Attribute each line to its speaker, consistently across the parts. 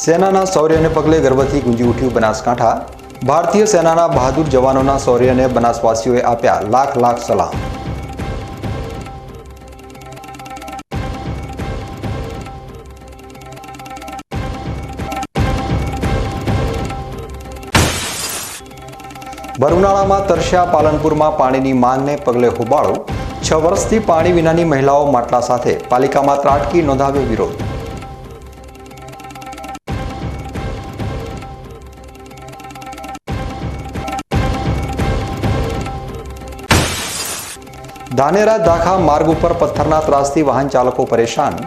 Speaker 1: સેનાના શૌર્યને પગલે ગર્વથી ગુંજી ઉઠ્યું બનાસકાંઠા। ભારતીય સેનાના બહાદુર જવાનોના શૌર્યને બનાસવાસીઓએ આપ્યા લાખ લાખ સલામ। ભર ઉનાળામાં તરસ્યા પાલનપુરમાં પાણીની માંગને પગલે હોબાળો। 6 વર્ષથી પાણી વિનાની મહિલાઓ માટલા સાથે પાલિકામાં ત્રાટકી નોંધાવ્યો વિરોધ। ધાનેરા દાખા માર્ગ ઉપર પથ્થરના ત્રાસથી વાહન ચાલકો પરેશાન।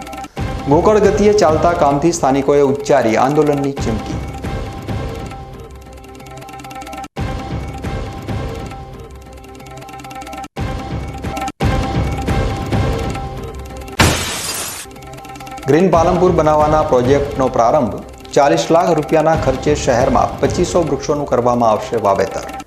Speaker 1: મોકળ ગતિએ ચાલતા કામથી સ્થાનિકોએ ઉચ્ચારી આંદોલનની ચીમકી। ગ્રીન પાલનપુર બનાવવાના પ્રોજેક્ટનો પ્રારંભ। 40 લાખ રૂપિયાના ખર્ચે શહેરમાં 2500 વૃક્ષોનું કરવામાં આવશે વાવેતર।